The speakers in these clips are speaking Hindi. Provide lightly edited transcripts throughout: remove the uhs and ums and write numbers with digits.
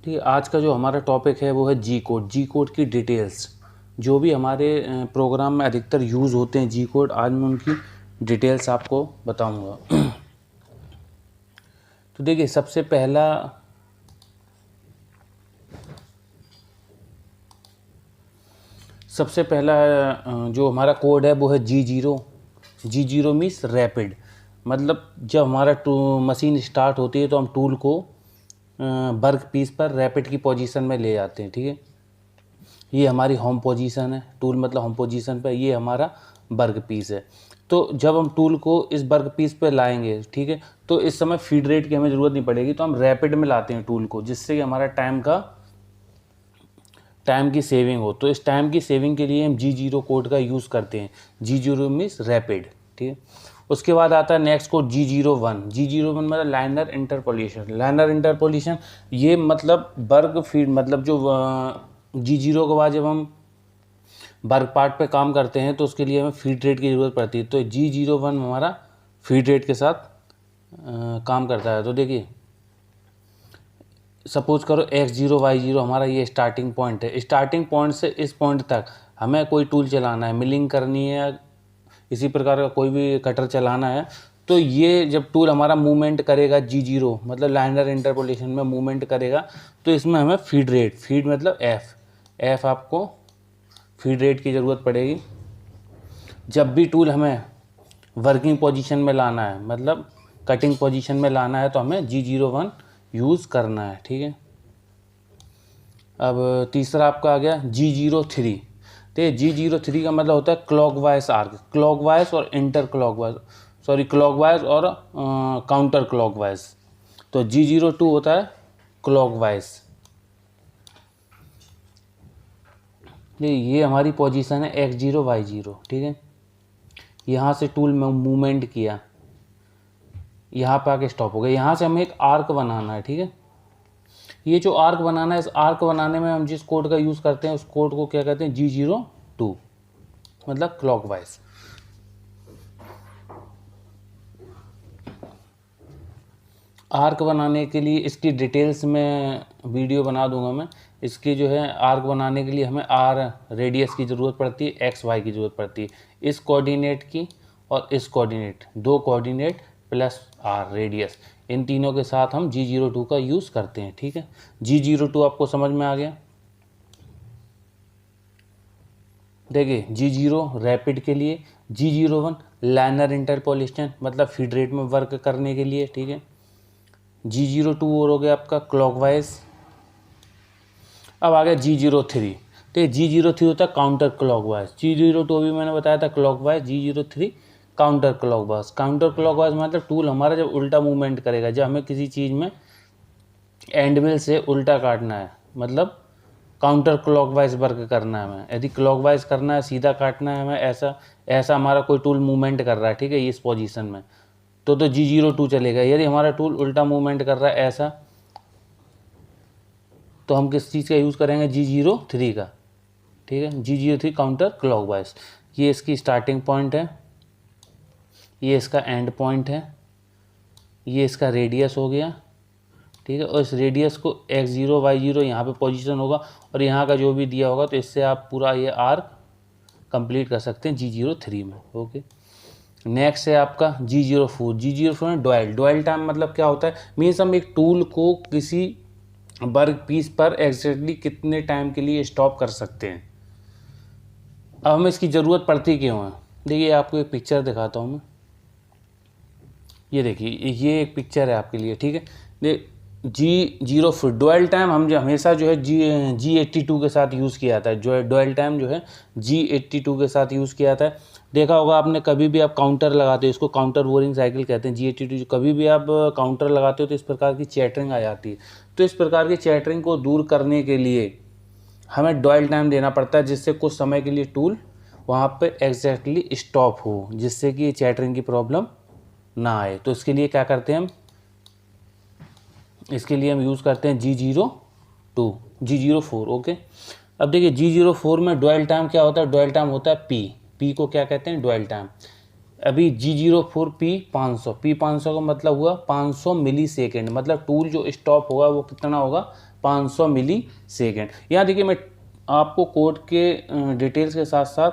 ठीक है, आज का जो हमारा टॉपिक है वो है जी कोड। जी कोड की डिटेल्स, जो भी हमारे प्रोग्राम में अधिकतर यूज़ होते हैं जी कोड, आज मैं उनकी डिटेल्स आपको बताऊंगा। तो देखिए, सबसे पहला जो हमारा कोड है वो है जी जीरो मीन्स रैपिड। मतलब जब हमारा मशीन स्टार्ट होती है तो हम टूल को वर्क पीस पर रैपिड की पोजीशन में ले जाते हैं। ठीक है, ये हमारी होम पोजीशन है, टूल मतलब होम पोजीशन पे, ये हमारा वर्क पीस है। तो जब हम टूल को इस वर्क पीस पे लाएंगे, ठीक है, तो इस समय फीड रेट की हमें ज़रूरत नहीं पड़ेगी, तो हम रैपिड में लाते हैं टूल को, जिससे कि हमारा टाइम की सेविंग हो। तो इस टाइम की सेविंग के लिए हम जी जीरो कोड का यूज़ करते हैं। G zero means rapid. ठीक है, उसके बाद आता है नेक्स्ट कोड जी जीरो वन। जी जीरो वन मतलब लाइनर इंटरपोलेशन। लाइनर इंटरपोलेशन ये मतलब वर्ग फीड, मतलब जो जी जीरो के बाद जब हम वर्ग पार्ट पे काम करते हैं तो उसके लिए हमें फीड रेट की ज़रूरत पड़ती है। तो जी जीरो वन हमारा फीड रेट के साथ काम करता है। तो देखिए, सपोज करो एक्स जीरो वाई जीरो हमारा ये स्टार्टिंग पॉइंट है। स्टार्टिंग पॉइंट से इस पॉइंट तक हमें कोई टूल चलाना है, मिलिंग करनी है, इसी प्रकार का कोई भी कटर चलाना है। तो ये जब टूल हमारा मूवमेंट करेगा जी जीरो मतलब लाइनर इंटरपोलेशन में मूवमेंट करेगा, तो इसमें हमें फीड मतलब एफ आपको फीड रेट की ज़रूरत पड़ेगी। जब भी टूल हमें वर्किंग पोजीशन में लाना है, मतलब कटिंग पोजीशन में लाना है, तो हमें जी जीरो वन यूज़ करना है। ठीक है, अब तीसरा आपका आ गया जी जीरो थ्री। तो जी जीरो थ्री का मतलब होता है क्लॉकवाइज आर्क, क्लॉकवाइज और इंटर क्लॉकवाइज, सॉरी क्लॉकवाइज और काउंटर क्लॉकवाइज। तो जी जीरो टू होता है क्लॉकवाइज। ये हमारी पोजीशन है एक्स जीरो वाई जीरो। ठीक है, यहाँ से टूल में मूवमेंट किया, यहाँ पे आके स्टॉप हो गया। यहाँ से हमें एक आर्क बनाना है। ठीक है, ये जो आर्क बनाना है, इस आर्क बनाने में हम जिस कोड का यूज़ करते हैं उस कोड को क्या कहते हैं, जी जीरो टू मतलब क्लॉकवाइज। आर्क बनाने के लिए इसकी डिटेल्स में वीडियो बना दूंगा मैं। इसकी जो है आर्क बनाने के लिए हमें आर रेडियस की ज़रूरत पड़ती है, एक्स वाई की ज़रूरत पड़ती है, इस कोऑर्डिनेट की और इस कोऑर्डिनेट, दो कोऑर्डिनेट प्लस आर रेडियस, इन तीनों के साथ हम जी जीरो टू का यूज़ करते हैं। ठीक है, जी जीरो टू आपको समझ में आ गया। देखिए, जी जीरो रैपिड के लिए, जी जीरो वन लाइनर इंटरपोलेशन मतलब फीड रेट में वर्क करने के लिए। ठीक है, जी जीरो टू और हो गया आपका क्लॉकवाइज। अब आ गया जी जीरो थ्री। तो जी जीरो थ्री होता है counter clockwise. G zero two अभी मैंने बताया था clockwise, G zero three counter clockwise. Counter clockwise मतलब टूल हमारा जब उल्टा मूवमेंट करेगा, जब हमें किसी चीज़ में एंड मिल से उल्टा काटना है, मतलब काउंटर क्लॉकवाइज वर्क करना है हमें। यदि क्लॉकवाइज करना है, सीधा काटना है हमें, ऐसा ऐसा हमारा कोई टूल मूवमेंट कर रहा है, ठीक है, इस पोजीशन में, तो जी जीरो टू चलेगा। यदि हमारा टूल उल्टा मूवमेंट कर रहा है ऐसा, तो हम किस चीज़ का यूज़ करेंगे, जी जीरो थ्री का। ठीक है, जी जीरो थ्री काउंटर क्लॉकवाइज। ये इसकी स्टार्टिंग पॉइंट है, ये इसका एंड पॉइंट है, ये इसका रेडियस हो गया। ठीक है, और इस रेडियस को एक्स जीरो वाई जीरो यहाँ पर पोजिशन होगा, और यहाँ का जो भी दिया होगा, तो इससे आप पूरा ये आर्क कंप्लीट कर सकते हैं जी जीरो थ्री में। ओके, नेक्स्ट है आपका जी जीरो फोर। जी जीरो फोर में डुअल टाइम मतलब क्या होता है, मीन्स हम एक टूल को किसी वर्क पीस पर एग्जैक्टली कितने टाइम के लिए स्टॉप कर सकते हैं। अब हमें इसकी ज़रूरत पड़ती क्यों है, देखिए आपको एक पिक्चर दिखाता हूँ मैं। ये देखिए, ये एक पिक्चर है आपके लिए। ठीक है, जी जीरो फोर डुअल टाइम हम जो हमेशा जो है जी एट्टी टू के साथ यूज़ किया जाता है। जो डुअल टाइम जो है जी एट्टी टू के साथ यूज़ किया जाता है। देखा होगा आपने, कभी भी आप काउंटर लगाते हो, इसको काउंटर बोरिंग साइकिल कहते हैं। जी एट्टी टू कभी भी आप काउंटर लगाते हो तो इस प्रकार की चैटरिंग आ जाती है। तो इस प्रकार की चैटरिंग को दूर करने के लिए हमें डुअल टाइम देना पड़ता है, जिससे कुछ समय के लिए टूल वहाँ पे एग्जैक्टली स्टॉप हो, जिससे कि चैटरिंग की प्रॉब्लम ना आए। तो इसके लिए क्या करते हैं हम, इसके लिए हम यूज़ करते हैं G zero two, G zero four. Okay, अब देखिए जी जीरो फोर में डुअल टाइम क्या होता है, डुअल टाइम होता है पी को क्या कहते हैं, डुअल टाइम। अभी जी जीरो फोर पी 500 का मतलब हुआ 500 मिली सेकेंड, मतलब टूल जो स्टॉप होगा वो कितना होगा, 500 मिली सेकेंड। यहाँ देखिए मैं आपको कोड के डिटेल्स के साथ साथ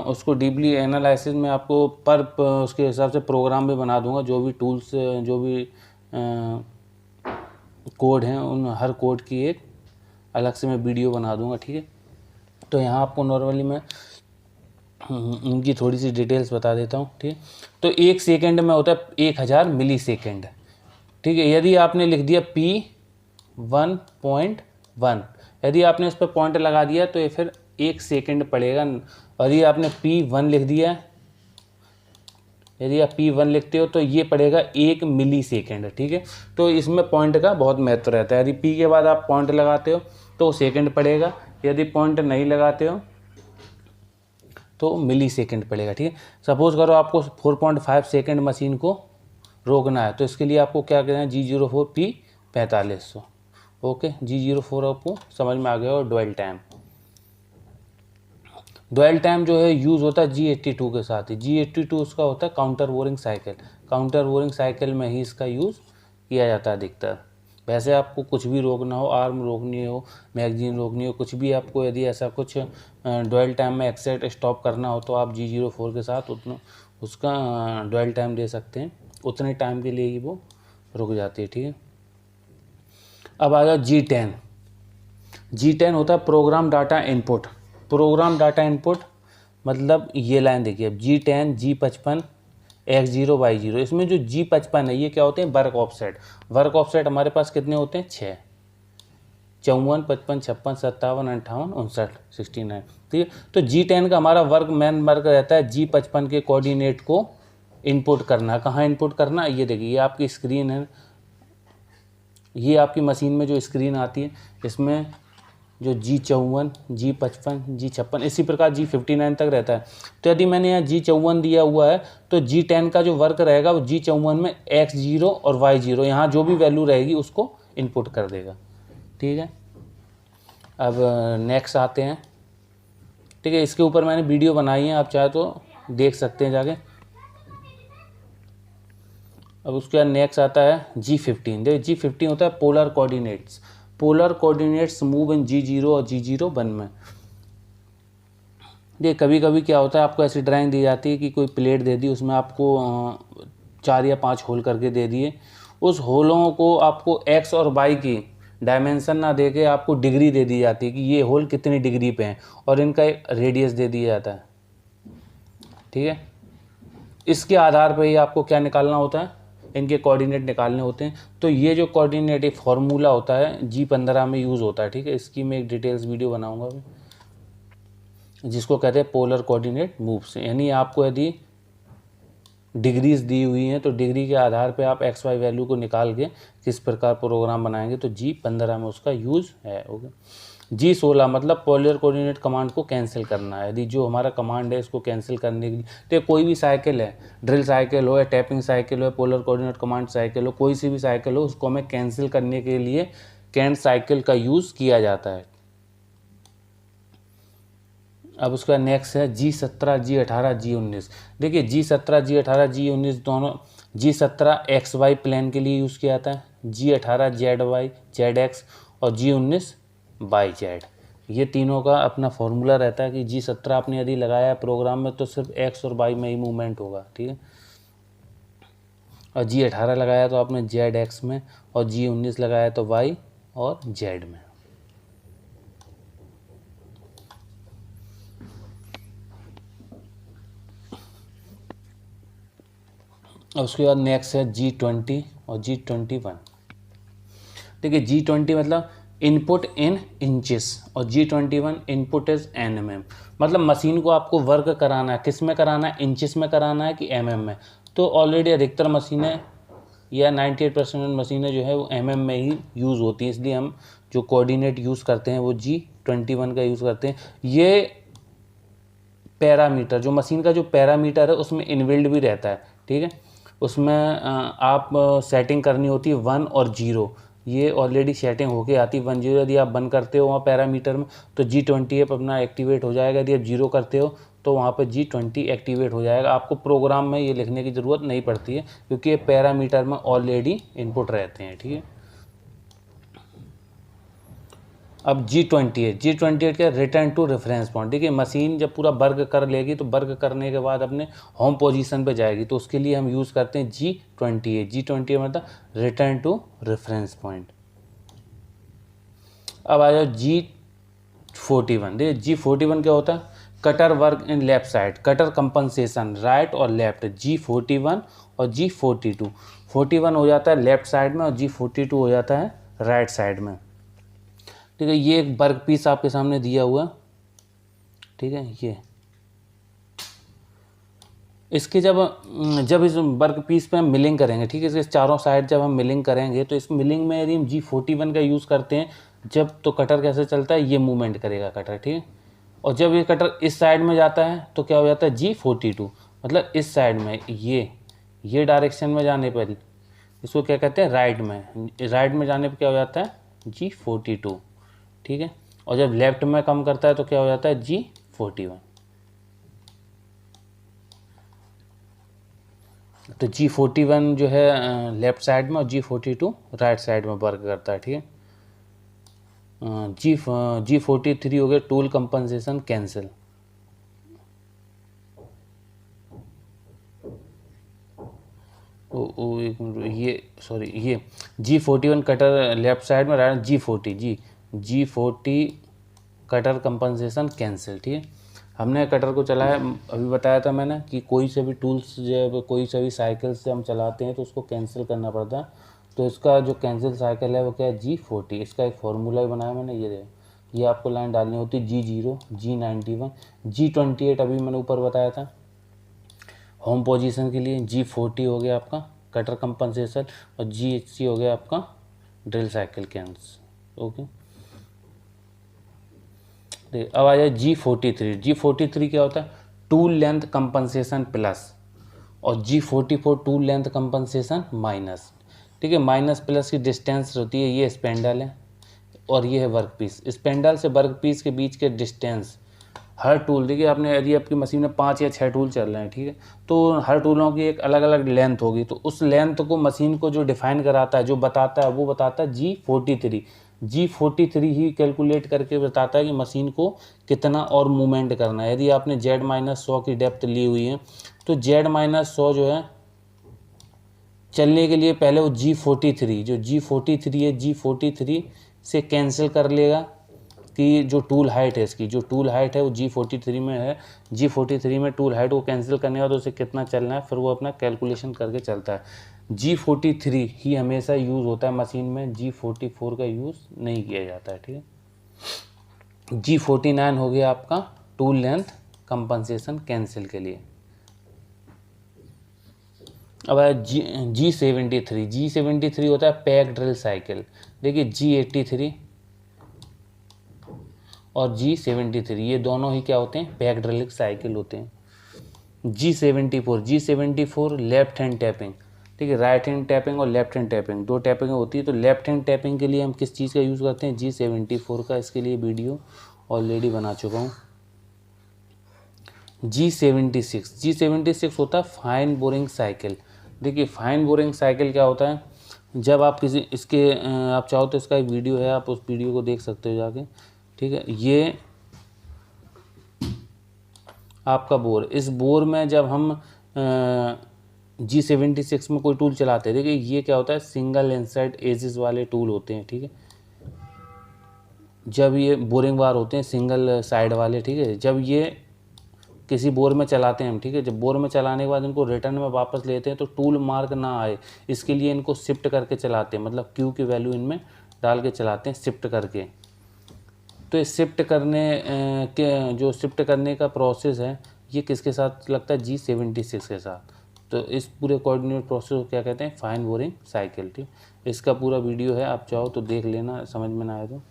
उसको डीपली एनालिसिस में आपको पर उसके हिसाब से प्रोग्राम भी बना दूंगा। जो भी टूल्स जो भी कोड हैं उन हर कोड की एक अलग से मैं वीडियो बना दूंगा, ठीक है। तो यहाँ आपको नॉर्मली मैं उनकी थोड़ी सी डिटेल्स बता देता हूँ, ठीक है। तो 1 सेकेंड में होता है 1000 मिली सेकेंड, ठीक है। यदि आपने लिख दिया P1.1, यदि आपने इस पर पॉइंट लगा दिया तो ये फिर 1 सेकेंड पड़ेगा। और ये आपने P1 लिख दिया, यदि आप P1 लिखते हो तो ये पड़ेगा 1 मिली सेकेंड, ठीक है। तो इसमें पॉइंट का बहुत महत्व रहता है। यदि P के बाद आप पॉइंट लगाते हो तो सेकेंड पड़ेगा, यदि पॉइंट नहीं लगाते हो तो मिली सेकेंड पड़ेगा, ठीक है। सपोज करो आपको 4.5 सेकेंड मशीन को रोकना है, तो इसके लिए आपको क्या करना है, G04 P4500, ओके। G04 आपको समझ में आ गया। और डुअल टाइम जो है यूज़ होता है G82 के साथ ही। G82 उसका होता है काउंटर वोरिंग साइकिल। काउंटर वोरिंग साइकिल में ही इसका यूज़ किया जाता है अधिकतर। वैसे आपको कुछ भी रोकना हो, आर्म रोकनी हो, मैगजीन रोकनी हो, कुछ भी आपको यदि ऐसा कुछ डुअल टाइम में एक्सेट स्टॉप करना हो तो आप G04 के साथ उतना उसका डुअल टाइम दे सकते हैं। उतने टाइम के लिए ही वो रुक जाती है, ठीक है। अब आ जाओ G10। G10 होता है program data input. Program data input मतलब ये लाइन देखिए, अब G10 G55 X0 Y0। इसमें जो G55 है ये क्या होते हैं, वर्क ऑफसेट। वर्क ऑफसेट हमारे पास कितने होते हैं, 6, 54, 55, 56, 57, 58, 59, 69, ठीक है। तो G10 का हमारा मेन वर्क रहता है G55 के कोऑर्डिनेट को इनपुट करना। कहाँ इनपुट करना, ये देखिए, ये आपकी स्क्रीन है, ये आपकी मशीन में जो स्क्रीन आती है इसमें जो G54, G55, G56 इसी प्रकार G59 तक रहता है। तो यदि मैंने यहाँ G54 दिया हुआ है तो G10 का जो वर्क रहेगा वो G54 में X0 और Y0 यहाँ जो भी वैल्यू रहेगी उसको इनपुट कर देगा, ठीक है। अब नेक्स्ट आते हैं, ठीक है। इसके ऊपर मैंने वीडियो बनाई है, आप चाहे तो देख सकते हैं जाके। अब उसके बाद नेक्स्ट आता है G15। देखिए G15 होता है polar coordinates. Polar coordinates move in G0 और G01 में। देखिए कभी कभी क्या होता है, आपको ऐसी ड्राइंग दी जाती है कि कोई प्लेट दे दी, उसमें आपको 4 या 5 होल करके दे दिए। उस होलों को आपको X और Y की डायमेंशन ना दे के आपको डिग्री दे दी जाती है कि ये होल कितनी डिग्री पे हैं, और इनका एक रेडियस दे दिया जाता है, ठीक है। इसके आधार पर ही आपको क्या निकालना होता है, इनके कोऑर्डिनेट निकालने होते हैं। तो ये जो कोऑर्डिनेट एक फार्मूला होता है G15 में यूज़ होता है, ठीक है। इसकी मैं एक डिटेल्स वीडियो बनाऊंगा अभी, जिसको कहते हैं पोलर कोऑर्डिनेट मूव्स। यानी आपको यदि डिग्रीज दी हुई हैं तो डिग्री के आधार पे आप XY वैल्यू को निकाल के किस प्रकार प्रोग्राम बनाएंगे, तो G15 में उसका यूज़ है, ओके। G16 मतलब पोलर कोऑर्डिनेट कमांड को कैंसिल करना है। यदि जो हमारा कमांड है इसको कैंसिल करने के लिए, तो कोई भी साइकिल है, ड्रिल साइकिल हो या टैपिंग साइकिल हो, पोलर कोऑर्डिनेट कमांड साइकिल हो, कोई सी भी साइकिल हो, उसको हमें कैंसिल करने के लिए कैंट साइकिल का यूज़ किया जाता है। अब उसका नेक्स्ट है G17, G18, G19। देखिए G17, G18, G19 दोनों, G17 XY प्लेन के लिए यूज़ किया जाता है, G18 ZY ZX और G19 YZ। ये तीनों का अपना फॉर्मूला रहता है कि G17 आपने यदि लगाया है प्रोग्राम में तो सिर्फ X और Y में ही मूवमेंट होगा, ठीक है। और G18 लगाया तो आपने ZX में, और G19 लगाया तो Y और Z में। और उसके बाद नेक्स्ट है G20 और G21। देखिए G20 मतलब इनपुट इन इंचेस और G21 इनपुट इज NMM। मतलब मशीन को आपको वर्क कराना है, किस में कराना है, इंचेस में कराना है कि MM में। तो ऑलरेडी अधिकतर मशीनें या 98% मशीनें जो है वो MM में ही यूज़ होती हैं, इसलिए हम जो कोऑर्डिनेट यूज़ करते हैं वो G21 का यूज़ करते हैं। ये पैरामीटर, जो मशीन का जो पैरामीटर है उसमें इनबिल्ड भी रहता है, ठीक है। उसमें आप सेटिंग करनी होती है 1 और 0, ये ऑलरेडी सेटिंग होके आती है 1 0। यदि आप बंद करते हो वहाँ पैरामीटर में तो G20 अपना एक्टिवेट हो जाएगा। यदि आप 0 करते हो तो वहाँ पर G20 एक्टिवेट हो जाएगा। आपको प्रोग्राम में ये लिखने की ज़रूरत नहीं पड़ती है क्योंकि ये पैरामीटर में ऑलरेडी इनपुट रहते हैं, ठीक है। अब G28 क्या, रिटर्न टू रेफरेंस पॉइंट। देखिए मशीन जब पूरा वर्क कर लेगी तो वर्क करने के बाद अपने होम पोजीशन पे जाएगी, तो उसके लिए हम यूज़ करते हैं G28 मतलब रिटर्न टू रेफरेंस पॉइंट। अब आ जाओ G41। देखिए G41 क्या होता है, cutter work in left side, cutter compensation right और लेफ्ट। G41 और G42, 41 हो जाता है लेफ्ट साइड में और G42 हो जाता है राइट साइड में। ठीक है, ये एक वर्क पीस आपके सामने दिया हुआ, ठीक है। ये इसके जब इस वर्क पीस पे हम मिलिंग करेंगे, ठीक है, इसके चारों साइड जब हम मिलिंग करेंगे तो इस मिलिंग में यदि हम G41 का यूज़ करते हैं जब, तो कटर कैसे चलता है, ये मूवमेंट करेगा कटर, ठीक है। और जब ये कटर इस साइड में जाता है तो क्या हो जाता है G42, मतलब इस साइड में, ये डायरेक्शन में जाने पर इसको क्या कहते हैं, राइट में जाने पर क्या हो जाता है G42, ठीक है। और जब लेफ्ट में कम करता है तो क्या हो जाता है G41। तो G41 जो है लेफ्ट साइड में और G42 राइट साइड में वर्क करता है, ठीक है। G43 हो गया टूल कंपनसेशन कैंसिल। एक मिनट, ये सॉरी, ये G41 कटर लेफ्ट साइड में, right G40 cutter compensation cancel, ठीक है। हमने कटर को चलाया, अभी बताया था मैंने कि कोई से भी टूल्स जब कोई से भी साइकिल से हम चलाते हैं तो उसको कैंसिल करना पड़ता है। तो इसका जो कैंसिल साइकिल है वो क्या है G40। इसका एक फार्मूला ही बनाया मैंने, ये देखो, ये आपको लाइन डालनी होती है G0, G91, G28 अभी मैंने ऊपर बताया था होम पोजीशन के लिए। G40 हो गया आपका कटर कंपनसेशन और GHC हो गया आपका ड्रिल साइकिल कैंसिल, ओके। अब आ जाए G43 क्या होता है, टूल लेंथ कंपनसेशन प्लस, और G44 tool length compensation minus, ठीक है। माइनस प्लस की डिस्टेंस होती है, ये स्पेंडल है और ये है वर्क पीस। स्पेंडल से वर्क पीस के बीच के डिस्टेंस, हर टूल, देखिए आपने यदि आपकी मशीन में 5 या 6 टूल चल रहे हैं, ठीक है, तो हर टूलों की एक अलग अलग लेंथ होगी। तो उस लेंथ को मशीन को जो डिफाइन कराता है, जो बताता है, वो बताता है G43 ही कैलकुलेट करके बताता है कि मशीन को कितना और मूवमेंट करना है। यदि आपने Z-100 की डेप्थ ली हुई है तो Z-100 जो है चलने के लिए पहले वो G43 है, G43 से कैंसिल कर लेगा कि जो टूल हाइट है इसकी, जो टूल हाइट है वो G43 में है, G43 में टूल हाइट को कैंसिल करने के बाद उसे कितना चलना है, फिर वो अपना कैलकुलेशन करके चलता है। G43 ही हमेशा यूज़ होता है मशीन में, G44 का यूज़ नहीं किया जाता है, ठीक है। G49 हो गया आपका टूल लेंथ कंपनसेशन कैंसिल के लिए। अब है G73 होता है पैक ड्रिल साइकिल। देखिए G83 और G73 ये दोनों ही क्या होते हैं, पैक ड्रिल साइकिल होते हैं। G74 लेफ्ट हैंड टैपिंग, ठीक है। राइट हैंड टैपिंग और लेफ्ट हैंड टैपिंग, दो टैपिंग होती है। तो लेफ्ट हैंड टैपिंग के लिए हम किस चीज़ का यूज़ करते हैं, G74 का। इसके लिए वीडियो ऑलरेडी बना चुका हूँ। G76 होता है फाइन बोरिंग साइकिल। देखिए फाइन बोरिंग साइकिल क्या होता है, जब आप किसी इसके आप चाहो तो इसका एक वीडियो है, आप उस वीडियो को देख सकते हो जाके, ठीक है। ये आपका बोर, इस बोर में जब हम G76 में कोई टूल चलाते हैं, देखिए ये क्या होता है, सिंगल इंसर्ट एजेस वाले टूल होते हैं, ठीक है। जब ये बोरिंग बार होते हैं सिंगल साइड वाले, ठीक है। जब ये किसी बोर में चलाते हैं हम, ठीक है, जब बोर में चलाने के बाद इनको रिटर्न में वापस लेते हैं तो टूल मार्क ना आए, इसके लिए इनको शिफ्ट करके चलाते हैं, मतलब Q की वैल्यू इनमें डाल के चलाते हैं शिफ्ट करके। तो ये शिफ्ट करने के जो शिफ्ट करने का प्रोसेस है, ये किसके साथ लगता है, G76 के साथ। तो इस पूरे कोऑर्डिनेट प्रोसेस को क्या कहते हैं, फाइन बोरिंग साइकिल, ठीक। इसका पूरा वीडियो है, आप चाहो तो देख लेना, समझ में ना आए तो।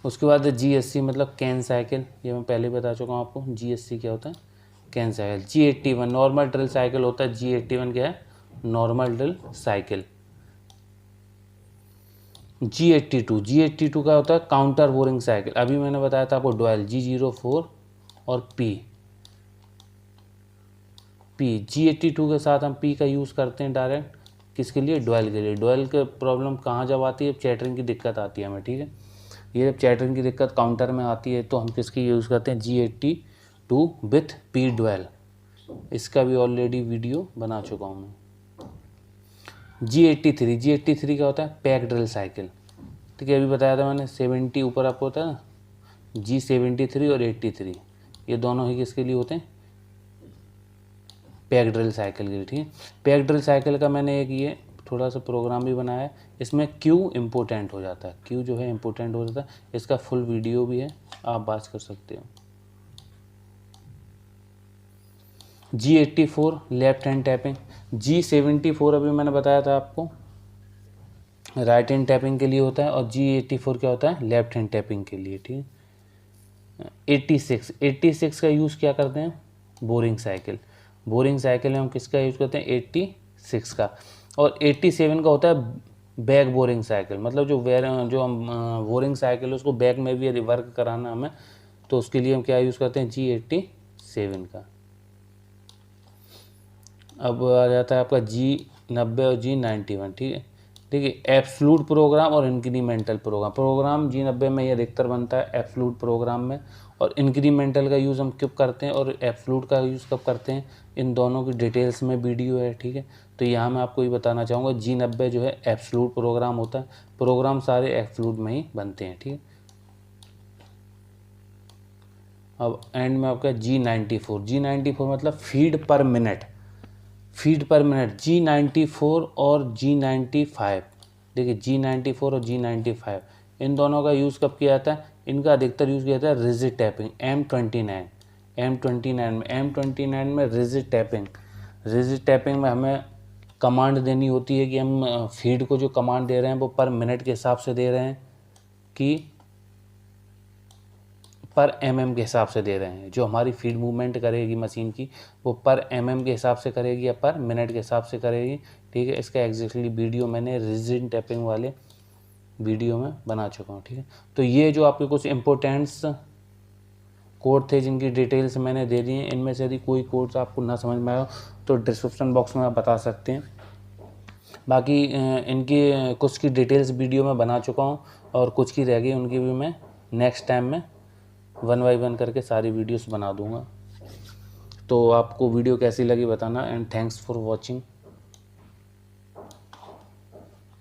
उसके बाद GSC मतलब कैन साइकिल, ये मैं पहले बता चुका हूँ आपको। GSC क्या होता है, can cycle. G81 normal drill cycle होता है। G81 क्या है, नॉर्मल ड्रिल साइकिल। G82 का होता है काउंटर बोरिंग साइकिल। अभी मैंने बताया था आपको डॉयल G04 और P। G82 के साथ हम P का यूज़ करते हैं डायरेक्ट, किसके लिए, डुअल के लिए। डुअल के प्रॉब्लम कहाँ जब आती है, चैटरिंग की दिक्कत आती है हमें, ठीक है। ये जब चैटरिंग की दिक्कत काउंटर में आती है तो हम किसकी यूज़ करते हैं, G82 विथ पी डुअल। इसका भी ऑलरेडी वीडियो बना चुका हूँ मैं। G83 क्या होता है, पैक ड्रिल साइकिल, ठीक है, अभी बताया था मैंने। 70 ऊपर आपको होता है ना, G73 और 83, ये दोनों ही किसके लिए होते हैं, पैक ड्रिल साइकिल के लिए, ठीक है। पैक ड्रिल साइकिल का मैंने एक ये थोड़ा सा प्रोग्राम भी बनाया है, इसमें क्यू इम्पोर्टेंट हो जाता है, क्यू जो है इम्पोर्टेंट हो जाता है। इसका फुल वीडियो भी है, आप बात कर सकते हो। G84 left hand tapping, G74 अभी मैंने बताया था आपको राइट हैंड टैपिंग के लिए होता है, और G84 क्या होता है, लेफ्ट हैंड टैपिंग के लिए, ठीक है। 86 का यूज़ क्या करते हैं, बोरिंग साइकिल। बोरिंग साइकिल में हम किसका यूज़ करते हैं, 86 का। और 87 का होता है बैक बोरिंग साइकिल, मतलब जो हम बोरिंग साइकिल है उसको बैक में भी यदि वर्क कराना हमें तो उसके लिए हम क्या यूज़ करते हैं, G87 का। अब आ जाता है आपका G90 और G91, ठीक है। देखिए एब्सोल्यूट प्रोग्राम और इंक्रीमेंटल प्रोग्राम G90 में ये अधिकतर बनता है एब्सोल्यूट प्रोग्राम में, और इंक्रीमेंटल का यूज़ हम कब करते हैं और एब्सोल्यूट का यूज़ कब करते हैं, इन दोनों की डिटेल्स में वीडियो है, ठीक है। तो यहाँ मैं आपको ये बताना चाहूँगा, G90 जो है एब्सोल्यूट प्रोग्राम होता है, प्रोग्राम सारे एब्सोल्यूट में ही बनते हैं, ठीक है। अब एंड में आपका G94 मतलब फीड पर मिनट, G94 और G95, देखिए G94 और G95 इन दोनों का यूज़ कब किया जाता है, इनका अधिकतर यूज़ किया जाता है रिजिड टैपिंग। M29 में रिजिड टैपिंग में हमें कमांड देनी होती है कि हम फीड को जो कमांड दे रहे हैं वो पर मिनट के हिसाब से दे रहे हैं कि पर mm के हिसाब से दे रहे हैं। जो हमारी फीड मूवमेंट करेगी मशीन की वो पर mm के हिसाब से करेगी या पर मिनट के हिसाब से करेगी, ठीक है। इसका एग्जैक्टली वीडियो मैंने रिजिड टैपिंग वाले वीडियो में बना चुका हूँ, ठीक है। तो ये जो आपके कुछ इम्पोर्टेंट्स कोड थे जिनकी डिटेल्स मैंने दे दी हैं, इनमें से यदि कोई कोड्स आपको ना समझ में आया तो डिस्क्रिप्शन बॉक्स में आप बता सकते हैं। बाकी इनकी कुछ की डिटेल्स वीडियो में बना चुका हूँ और कुछ की रह गई, उनकी भी मैं नेक्स्ट टाइम में 1 बाय 1 करके सारी वीडियोस बना दूंगा। तो आपको वीडियो कैसी लगी बताना, एंड थैंक्स फॉर वॉचिंग।